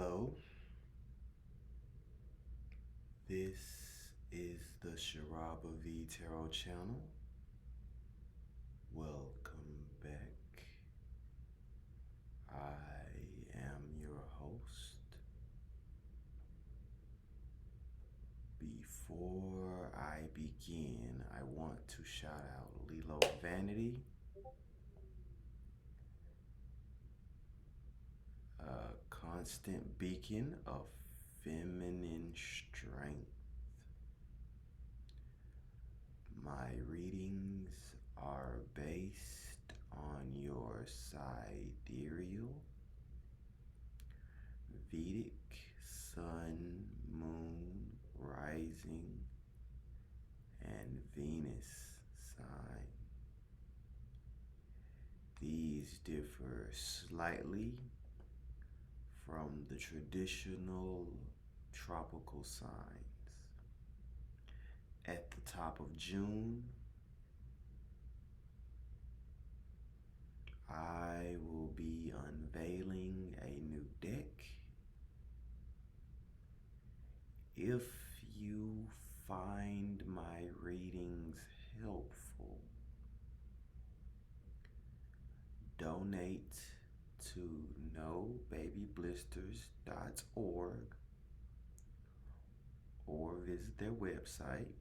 Hello, this is the Sharaba V Tarot channel. Welcome back. I am your host. Before I begin, I want to shout out Lilo Vanity, a constant beacon of feminine strength. My readings are based on your sidereal, Vedic, Sun, Moon, Rising, and Venus sign. These differ slightly from the traditional tropical signs. At the top of June, I will be unveiling a new deck. If you find my readings helpful, donate to nobabyblisters.org or visit their website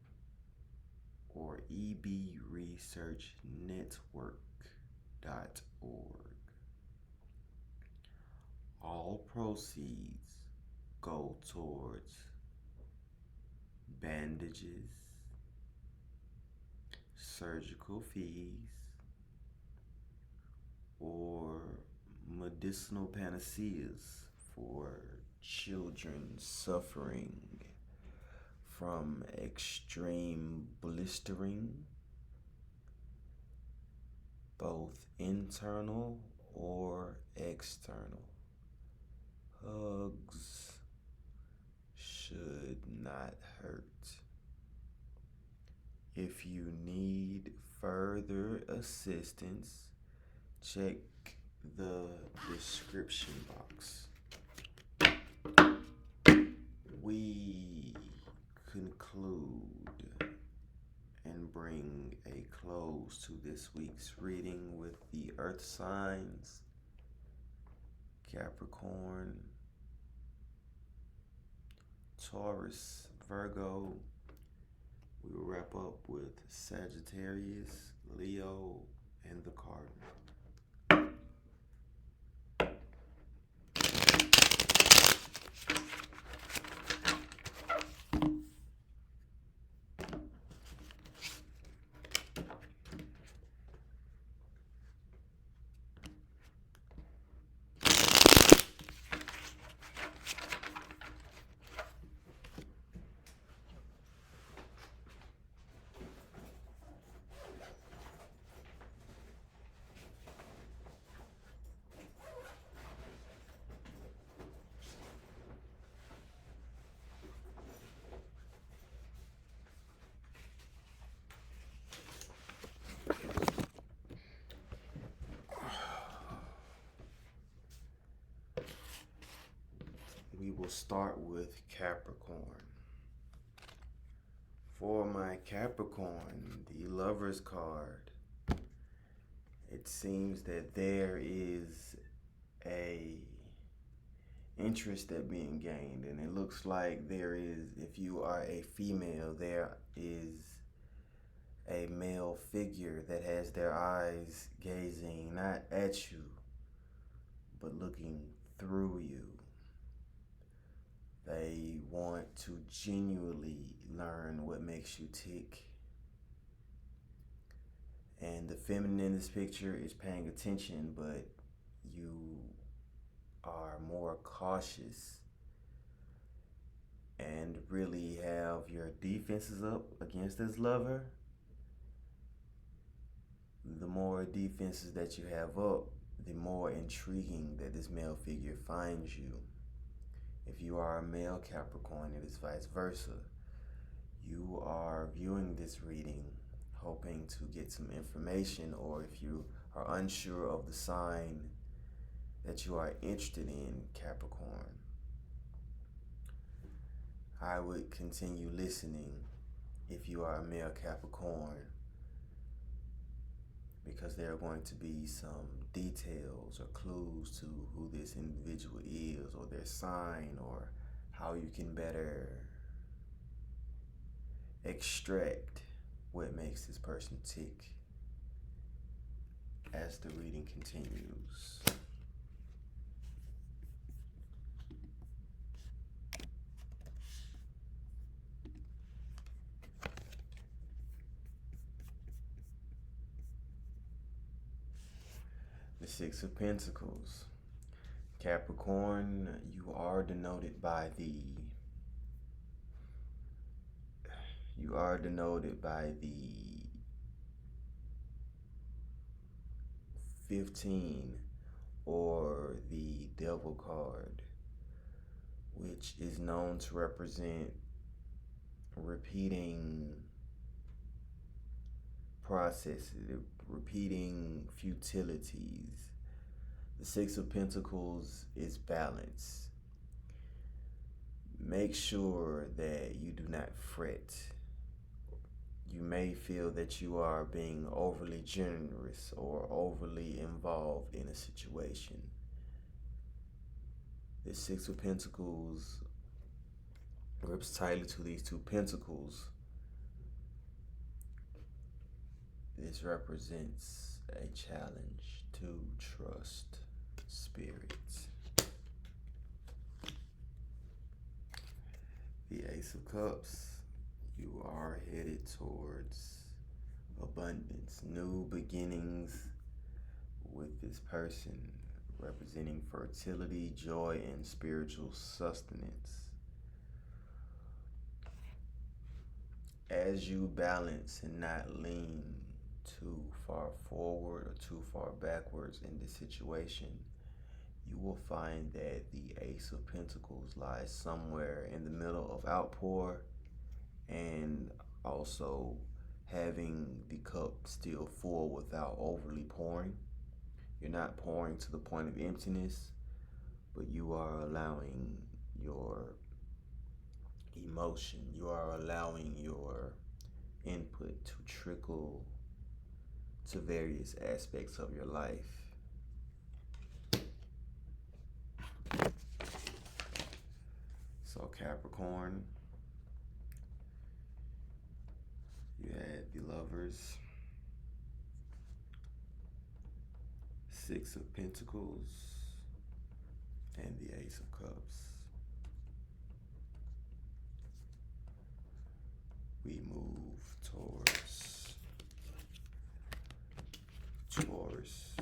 or ebresearchnetwork.org. All proceeds go towards bandages, surgical fees, or medicinal panaceas for children suffering from extreme blistering, both internal or external. Hugs should not hurt. If you need further assistance, check the description box. We conclude and bring a close to this week's reading with the earth signs, Capricorn, Taurus, Virgo. We will wrap up with Sagittarius, Leo, and the Cardinal. We will start with Capricorn. For my Capricorn, the Lover's card, it seems that there is a interest that being gained, and it looks like there is, if you are a female, there is a male figure that has their eyes gazing not at you, but looking through you. They want to genuinely learn what makes you tick. And the feminine in this picture is paying attention, but you are more cautious and really have your defenses up against this lover. The more defenses that you have up, the more intriguing that this male figure finds you. If you are a male Capricorn, it is vice versa. You are viewing this reading hoping to get some information, or if you are unsure of the sign that you are interested in, Capricorn, I would continue listening if you are a male Capricorn, because there are going to be some details or clues to who this individual is, or their sign, or how you can better extract what makes this person tick as the reading continues. The Six of Pentacles. Capricorn, you are denoted by the 15, or the Devil card, which is known to represent repeating processes, repeating futilities. The Six of Pentacles is balance. Make sure that you do not fret. You may feel that you are being overly generous or overly involved in a situation. The Six of Pentacles grips tightly to these two pentacles. This represents a challenge to trust spirit. The Ace of Cups. You are headed towards abundance, new beginnings with this person, representing fertility, joy, and spiritual sustenance. As you balance and not lean too far forward or too far backwards in this situation, you will find that the Ace of Pentacles lies somewhere in the middle of outpour, and also having the cup still full without overly pouring. You're not pouring to the point of emptiness, but you are allowing your emotion, you are allowing your input to trickle to various aspects of your life. So Capricorn, you had the Lovers, Six of Pentacles, and the Ace of Cups. We move towards Taurus.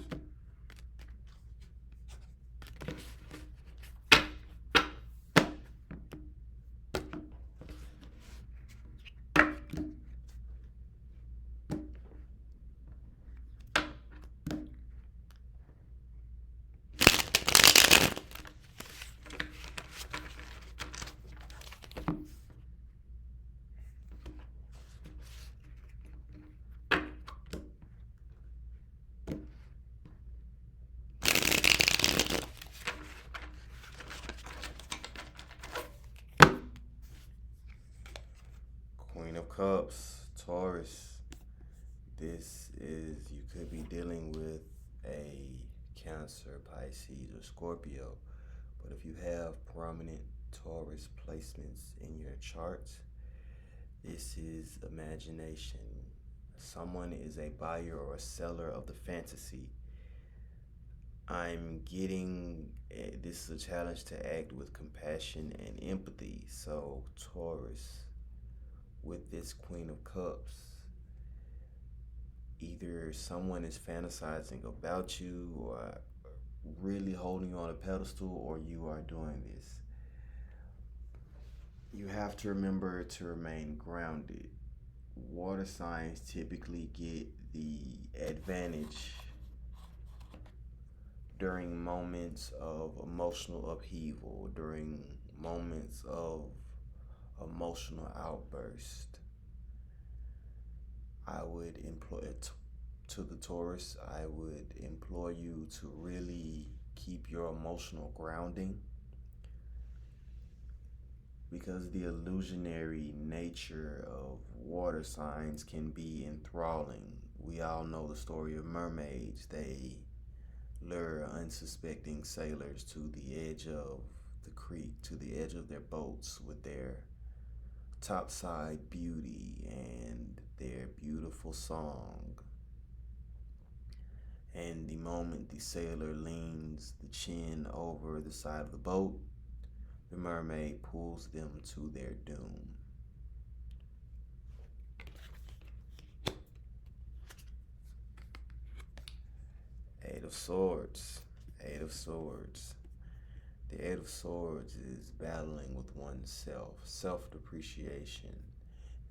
Queen of Cups, Taurus. This is, you could be dealing with a Cancer, Pisces, or Scorpio. But if you have prominent Taurus placements in your chart, this is imagination. Someone is a buyer or a seller of the fantasy. I'm getting, this is a challenge to act with compassion and empathy. So Taurus, with this Queen of Cups, either someone is fantasizing about you or really holding you on a pedestal, or you are doing this. You have to remember to remain grounded. Water signs typically get the advantage during moments of emotional upheaval, during moments of emotional outburst. I would employ it to the Taurus. I would implore you to really keep your emotional grounding. because the illusionary nature of water signs can be enthralling. We all know the story of mermaids. They lure unsuspecting sailors to the edge of the creek, to the edge of their boats with their topside beauty and their beautiful song. And the moment the sailor leans the chin over the side of the boat, the mermaid pulls them to their doom. Eight of Swords. Eight of Swords. The Eight of Swords is battling with oneself, self-depreciation.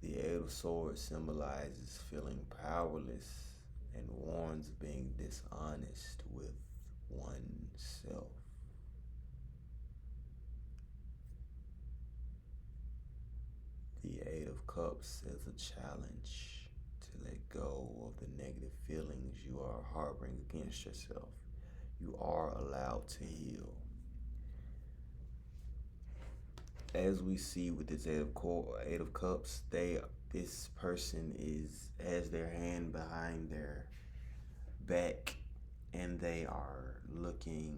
The Eight of Swords symbolizes feeling powerless and warns of being dishonest with oneself. The Eight of Cups is a challenge to let go of the negative feelings you are harboring against yourself. You are allowed to heal. As we see with this Eight of Cups, this person has their hand behind their back, and they are looking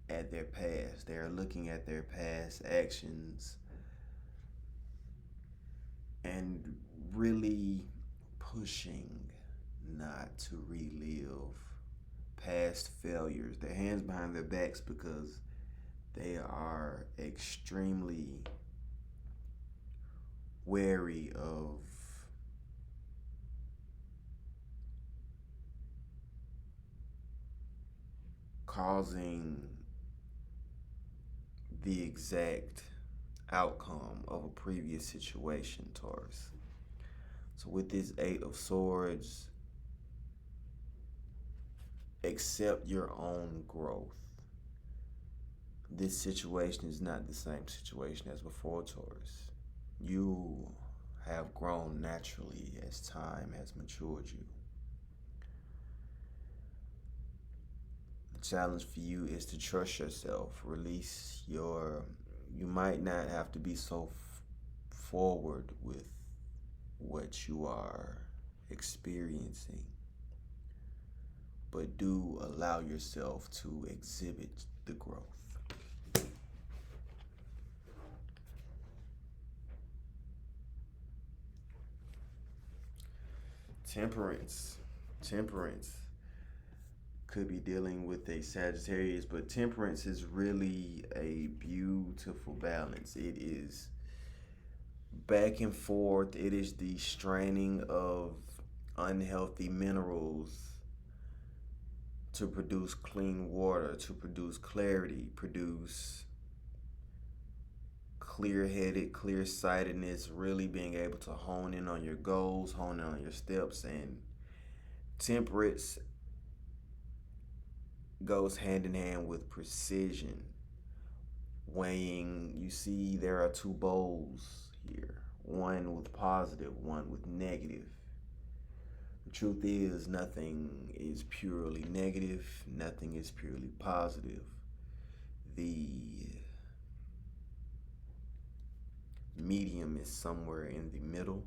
at their past. They are looking at their past actions and really pushing not to relive past failures. Their hands behind their backs because they are extremely wary of causing the exact outcome of a previous situation, Taurus. So with this Eight of Swords, accept your own growth. This situation is not the same situation as before, Taurus. You have grown naturally as time has matured you. The challenge for you is to trust yourself. You might not have to be so forward with what you are experiencing, but do allow yourself to exhibit the growth. Temperance. Temperance could be dealing with a Sagittarius, but temperance is really a beautiful balance. It is back and forth. It is the straining of unhealthy minerals to produce clean water, to produce clarity, produce clear-headed, clear-sightedness, really being able to hone in on your goals, hone in on your steps. And temperance goes hand in hand with precision. Weighing, you see there are two bowls here, one with positive, one with negative. The truth is, nothing is purely negative, nothing is purely positive. The medium is somewhere in the middle,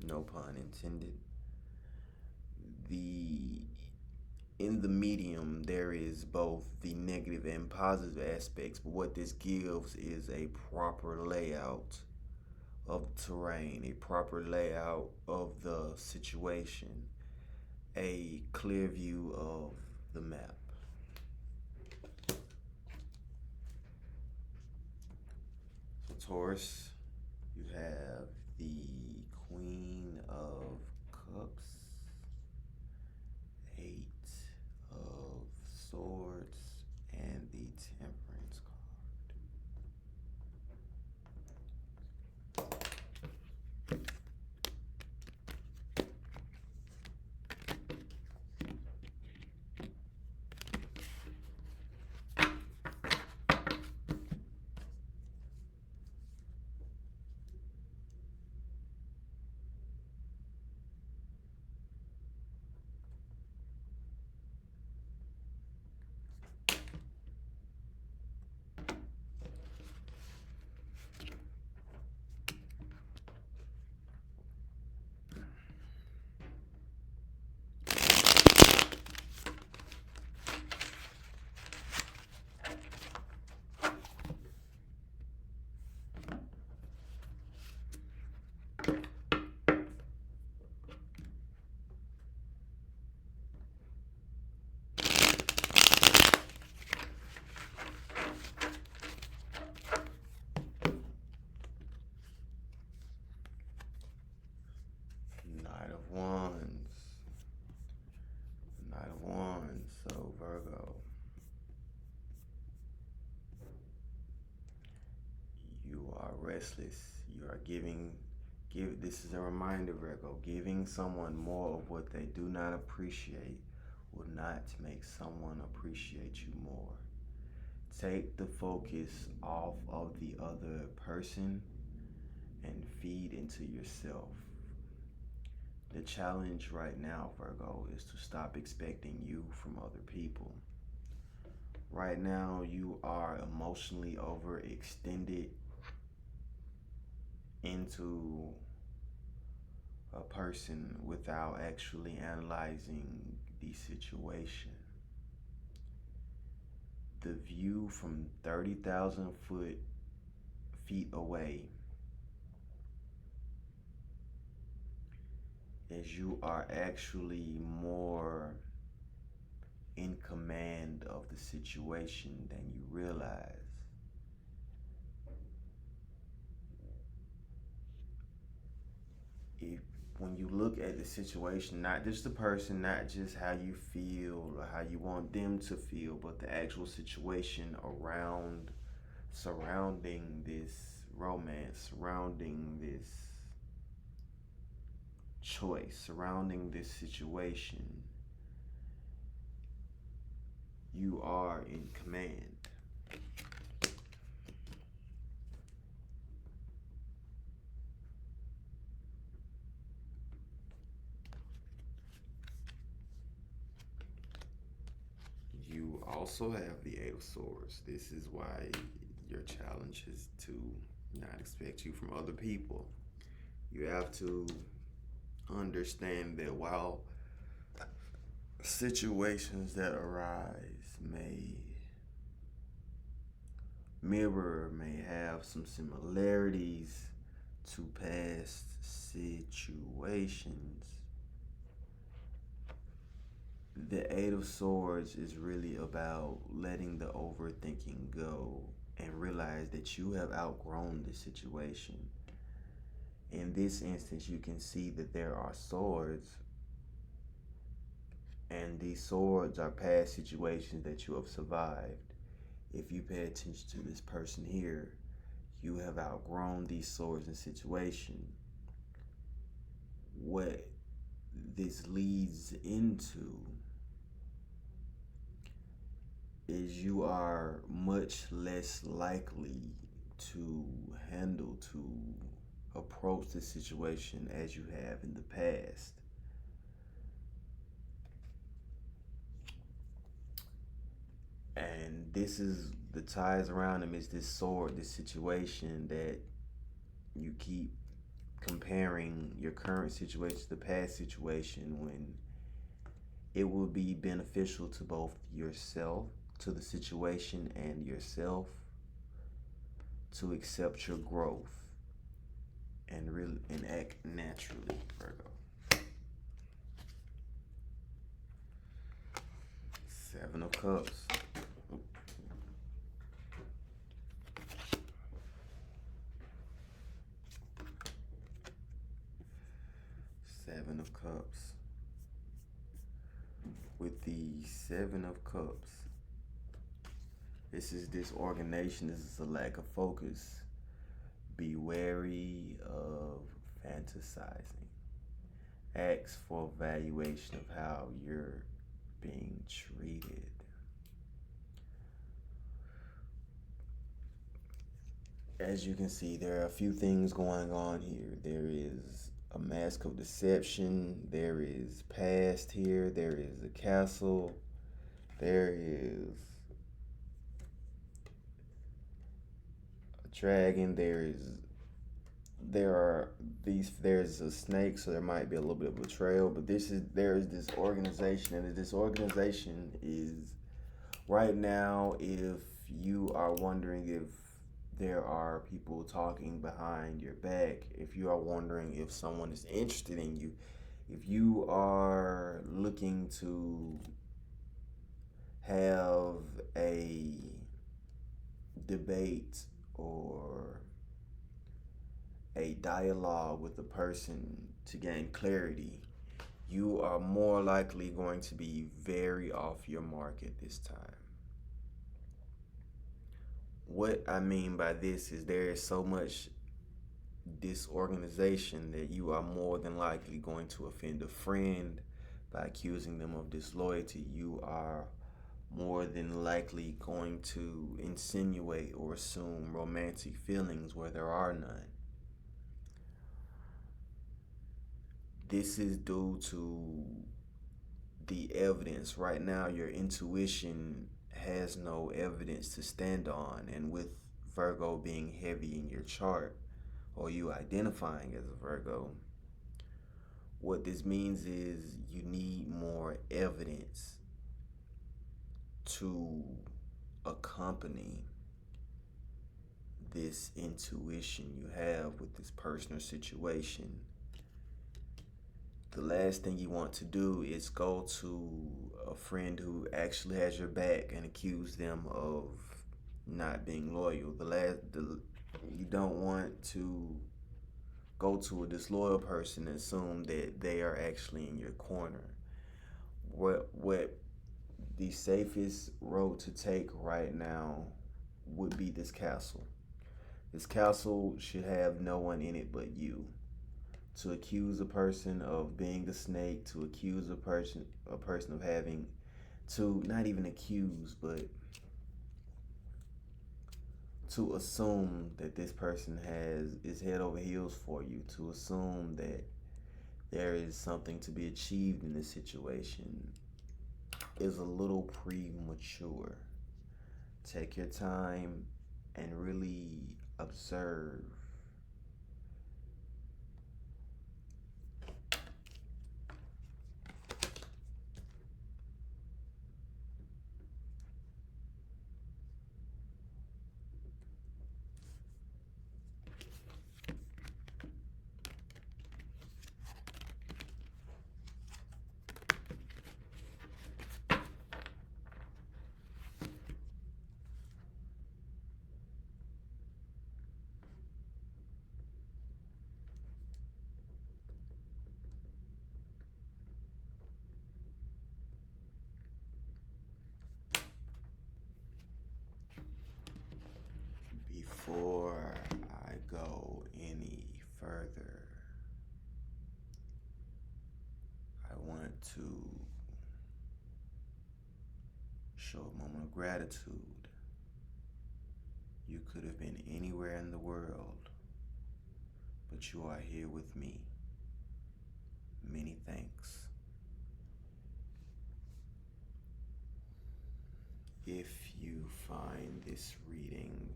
no pun intended. In the medium, there is both the negative and positive aspects, but what this gives is a proper layout of the terrain, a proper layout of the situation, a clear view of the map. So Taurus, you have the Queen of Cups, Eight of Swords, and the Temperance card. restless. You are this is a reminder, Virgo, giving someone more of what they do not appreciate will not make someone appreciate you more. Take the focus off of the other person and feed into yourself. The challenge right now, Virgo, is to stop expecting you from other people. Right now, you are emotionally overextended into a person without actually analyzing the situation. The view from 30,000 feet away is you are actually more in command of the situation than you realize. When you look at the situation, not just the person, not just how you feel or how you want them to feel, but the actual situation surrounding this romance, surrounding this choice, surrounding this situation, you are in command. You also have the Eight of Swords. This is why your challenge is to not expect you from other people. You have to understand that while situations that arise may have some similarities to past situations, the Eight of Swords is really about letting the overthinking go and realize that you have outgrown the situation. In this instance, you can see that there are swords, and these swords are past situations that you have survived. If you pay attention to this person here, you have outgrown these swords and situation. What this leads into is you are much less likely to approach the situation as you have in the past. And this is the ties around him, is this sword, this situation that you keep comparing your current situation to the past situation, when it will be beneficial to both yourself, to the situation, and yourself to accept your growth and act naturally, Virgo. Seven of Cups. Seven of Cups. With the Seven of Cups, this is disorganization. This is a lack of focus. Be wary of fantasizing. Ask for evaluation of how you're being treated. As you can see, there are a few things going on here. There is a mask of deception. There is past here. There is a castle. There is a dragon. There's a snake, so there might be a little bit of betrayal, but there is this organization, and this organization is right now, if you are wondering if there are people talking behind your back, if you are wondering if someone is interested in you, if you are looking to have a debate or a dialogue with a person to gain clarity, you are more likely going to be very off your mark at this time. What I mean by this is there is so much disorganization, that you are more than likely going to offend a friend by accusing them of disloyalty. You are more than likely going to insinuate or assume romantic feelings where there are none. This is due to the evidence. Right now, your intuition has no evidence to stand on, and with Virgo being heavy in your chart, or you identifying as a Virgo, what this means is you need more evidence to accompany this intuition you have with this person or situation. The last thing you want to do is go to a friend who actually has your back and accuse them of not being loyal. You don't want to go to a disloyal person and assume that they are actually in your corner. What the safest road to take right now would be this castle. This castle should have no one in it but you. To accuse a person of being a snake, to accuse a person of having, to not even accuse, but to assume that this person is head over heels for you, to assume that there is something to be achieved in this situation, is a little premature. Take your time and really observe. Before I go any further, I want to show a moment of gratitude. You could have been anywhere in the world, but you are here with me. Many thanks. If you find this reading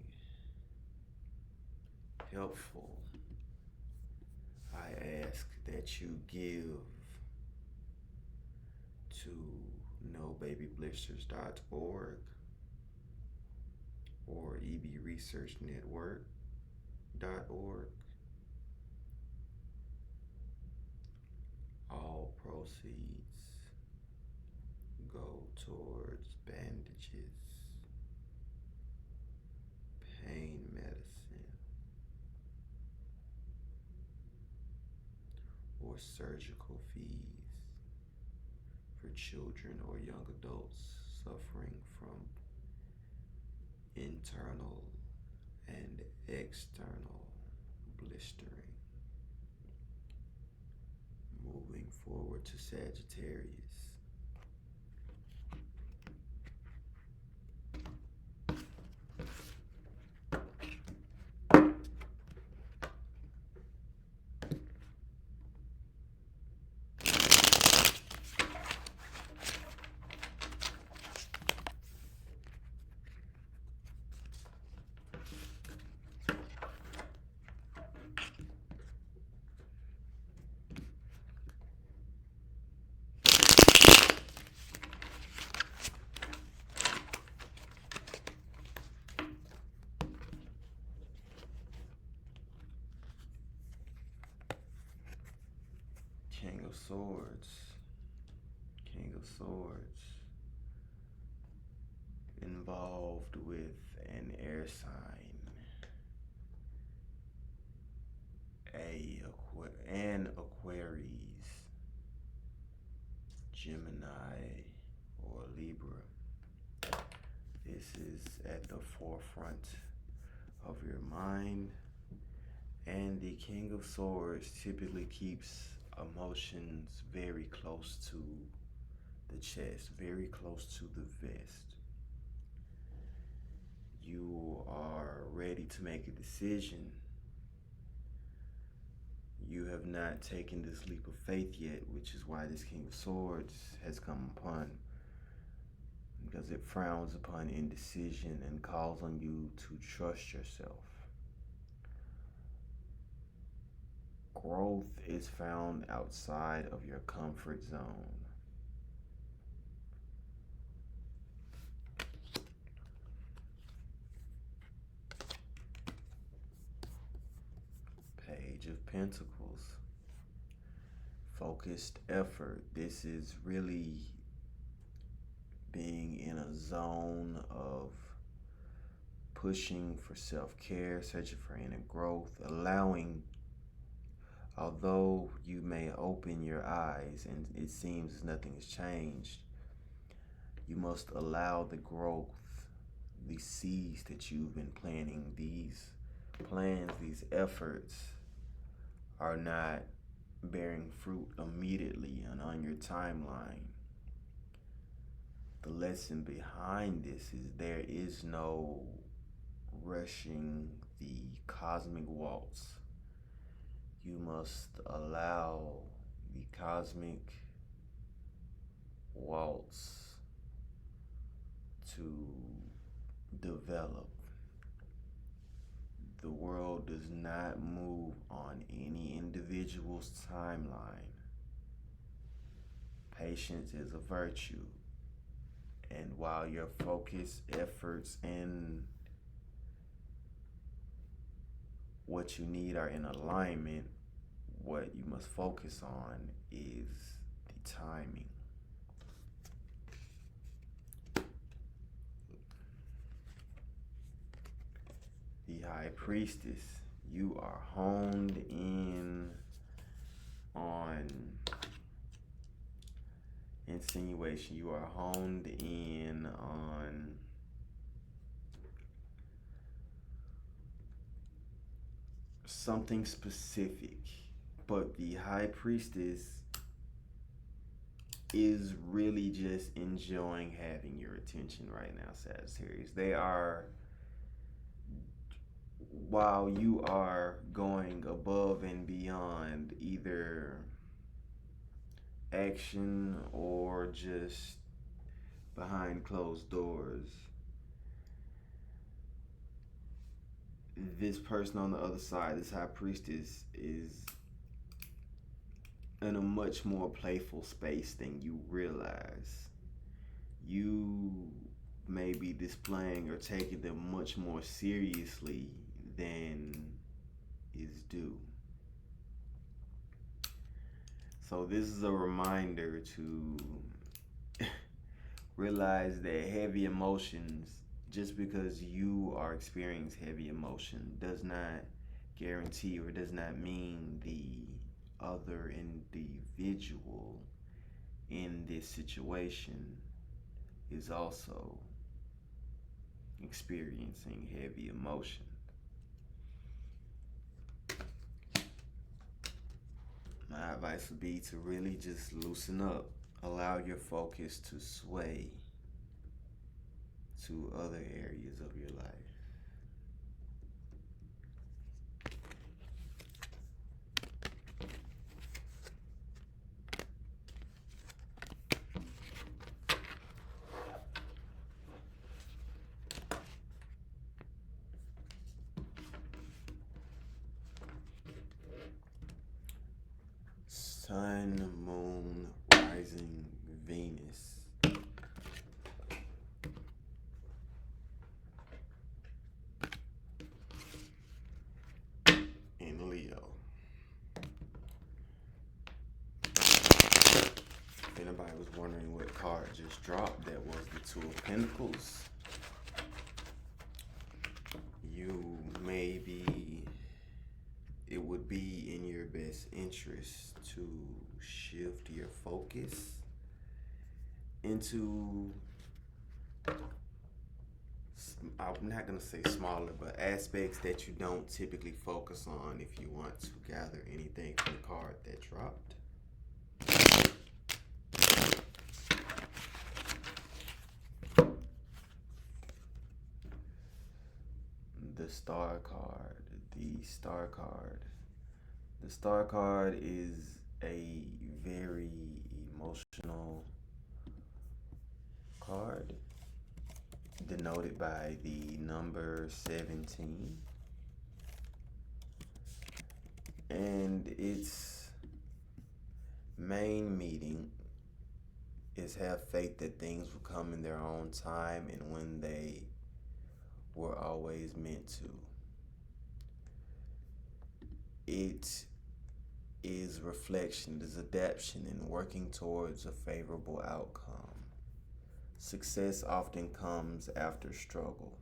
helpful, I ask that you give to nobabyblisters.org or ebresearchnetwork.org. All proceeds go towards bandages, pain medicine, or surgical fees for children or young adults suffering from internal and external blistering. Moving forward to Sagittarius. King of Swords. King of Swords. Involved with an air sign. An Aquarius, Gemini, or Libra. This is at the forefront of your mind And the King of Swords typically keeps emotions very close to the chest, very close to the vest. You are ready to make a decision. You have not taken this leap of faith yet, which is why this King of Swords has come upon, because it frowns upon indecision and calls on you to trust yourself. Growth is found outside of your comfort zone. Page of Pentacles. Focused effort. This is really being in a zone of pushing for self-care, searching for inner growth, allowing, although you may open your eyes and it seems as nothing has changed, you must allow the growth, the seeds that you've been planting. These plans, these efforts are not bearing fruit immediately and on your timeline. The lesson behind this is there is no rushing the cosmic waltz. You must allow the cosmic waltz to develop. The world does not move on any individual's timeline. Patience is a virtue. And while your focus, efforts, and what you need are in alignment, what you must focus on is the timing. The High Priestess, you are honed in on insinuation. You are honed in on something specific. But the High Priestess is really just enjoying having your attention right now, Sagittarius. They are, while you are going above and beyond either action or just behind closed doors, this person on the other side, this High Priestess, is in a much more playful space than you realize. You may be displaying or taking them much more seriously than is due. So this is a reminder to realize that heavy emotions, just because you are experiencing heavy emotion, does not guarantee or does not mean the other individual in this situation is also experiencing heavy emotion. My advice would be to really just loosen up. Allow your focus to sway to other areas of your life. Sun, Moon, Rising, Venus. In Leo. If anybody was wondering what card just dropped, that was the Two of Pentacles. You may be, it would be in your best interest to shift your focus into I'm not going to say smaller, but aspects that you don't typically focus on if you want to gather anything from the card that dropped. The Star card. The Star card. The Star card is a very emotional card, denoted by the number 17. And its main meaning is have faith that things will come in their own time and when they were always meant to. It is reflection, it is adaptation and working towards a favorable outcome. Success often comes after struggle.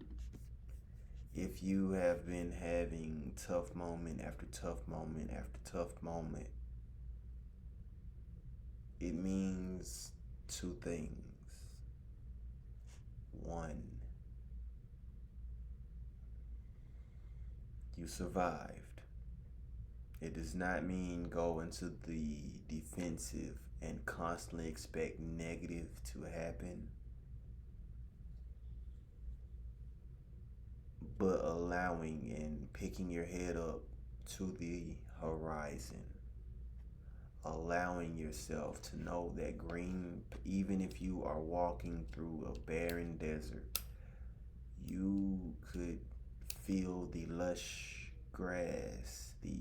If you have been having tough moment after tough moment after tough moment, it means two things. One, you survived. It does not mean go into the defensive and constantly expect negative to happen, but allowing and picking your head up to the horizon. Allowing yourself to know that green, even if you are walking through a barren desert, you could feel the lush grass, the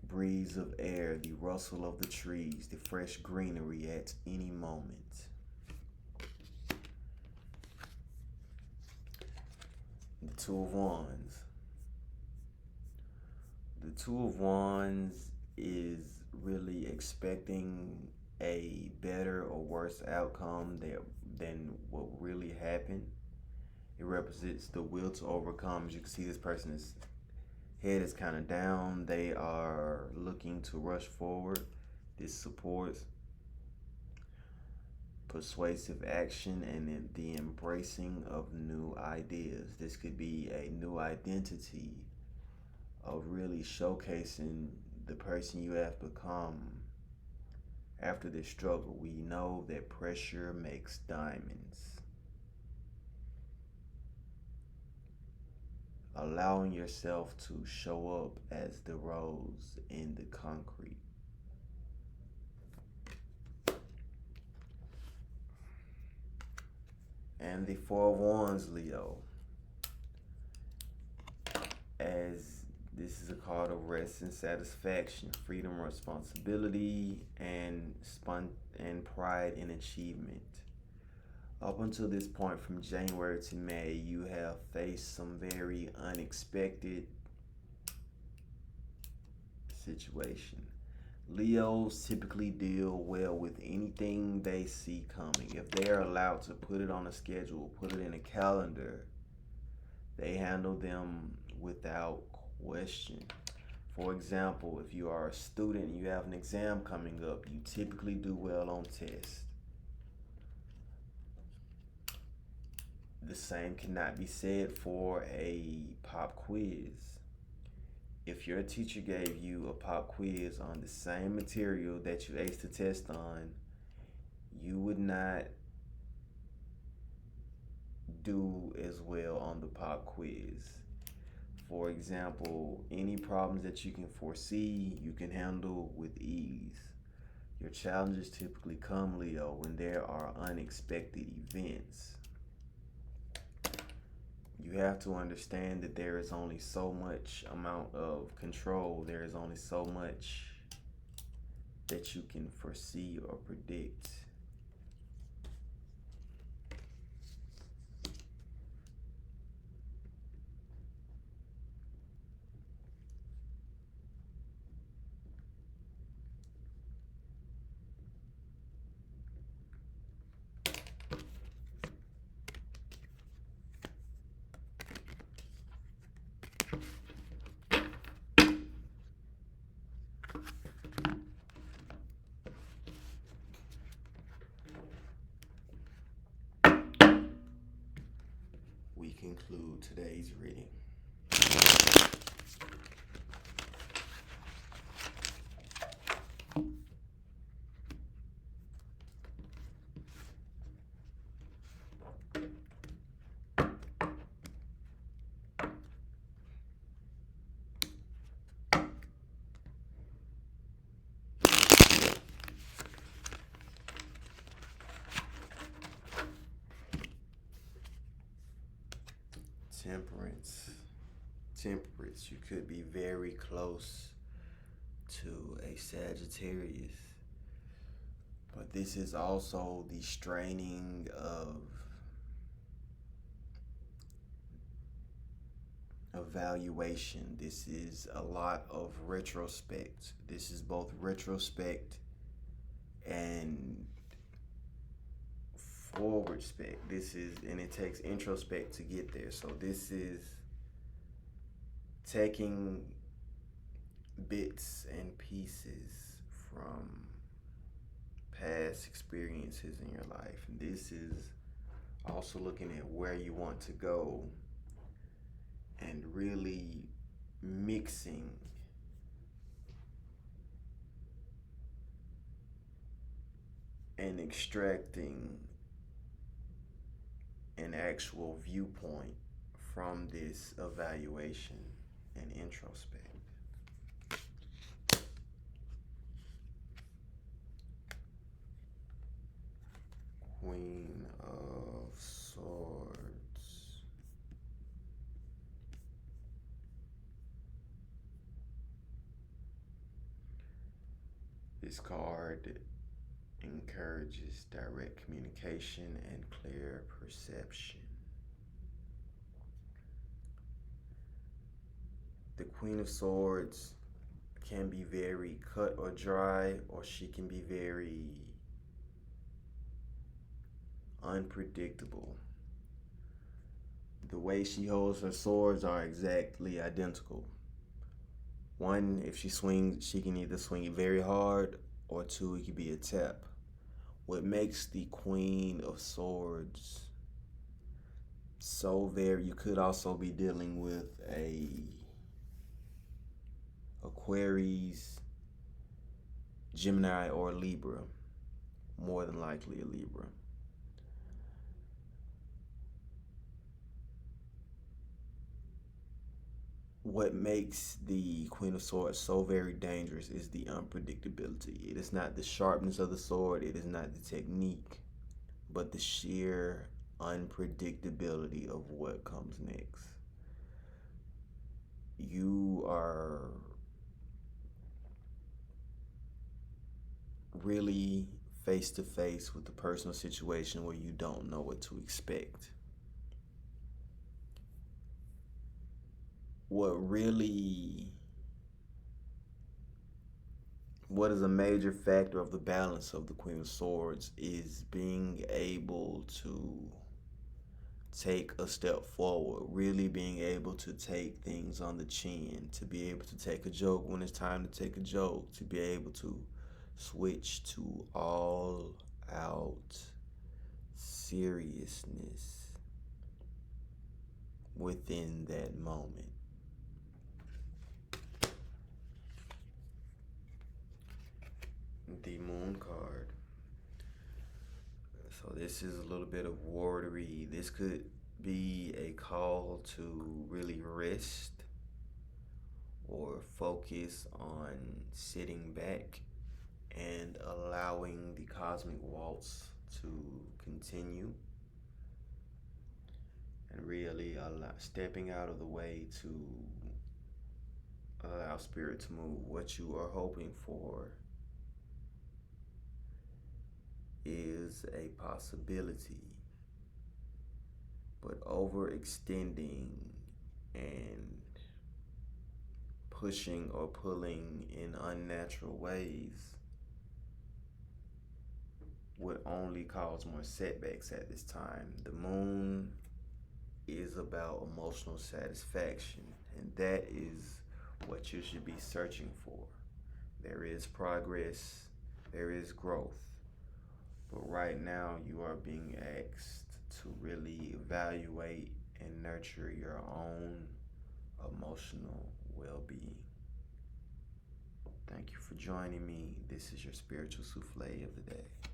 breeze of air, the rustle of the trees, the fresh greenery at any moment. The Two of Wands. The Two of Wands is really expecting a better or worse outcome than what really happened. It represents the will to overcome. As you can see, this person's head is kind of down. They are looking to rush forward. This supports persuasive action and the embracing of new ideas. This could be a new identity of really showcasing the person you have become after this struggle. We know that pressure makes diamonds. Allowing yourself to show up as the rose in the concrete. And the Four of Wands, Leo. As this is a card of rest and satisfaction, freedom, responsibility, and pride in achievement. Up until this point, from January to May, you have faced some very unexpected situation. Leos typically deal well with anything they see coming. If they're allowed to put it on a schedule, put it in a calendar, they handle them without question. For example, if you are a student and you have an exam coming up, you typically do well on tests. The same cannot be said for a pop quiz. If your teacher gave you a pop quiz on the same material that you aced the test on, you would not do as well on the pop quiz. For example, any problems that you can foresee, you can handle with ease. Your challenges typically come, Leo, when there are unexpected events. You have to understand that there is only so much amount of control. There is only so much that you can foresee or predict. we conclude today's reading. Temperance. Temperance. You could be very close to a Sagittarius. But this is also the straining of evaluation. This is a lot of retrospect. This is both retrospect and forward spec. And it takes introspect to get there. So this is taking bits and pieces from past experiences in your life. And this is also looking at where you want to go and really mixing and extracting an actual viewpoint from this evaluation and introspect. Queen of Swords. This card encourages direct communication and clear perception. The Queen of Swords can be very cut or dry, or she can be very unpredictable. The way she holds her swords are exactly identical. One, if she swings, she can either swing it very hard, or two, it could be a tap. What makes the Queen of Swords so very, you could also be dealing with a Aquarius, Gemini, or Libra. More than likely a Libra. What makes the Queen of Swords so very dangerous is the unpredictability. It is not the sharpness of the sword, it is not the technique, but the sheer unpredictability of what comes next. You are really face to face with a personal situation where you don't know what to expect. What is a major factor of the balance of the Queen of Swords is being able to take a step forward, really being able to take things on the chin, to be able to take a joke when it's time to take a joke, to be able to switch to all out seriousness within that moment. The Moon card. So this is a little bit of worry. This could be a call to really rest or focus on sitting back and allowing the cosmic waltz to continue, and really stepping out of the way to allow spirit to move. What you are hoping for is a possibility, but overextending and pushing or pulling in unnatural ways would only cause more setbacks at this time. The moon is about emotional satisfaction, and that is what you should be searching for. There is progress, there is growth, but right now you are being asked to really evaluate and nurture your own emotional well-being. Thank you for joining me. This is your spiritual souffle of the day.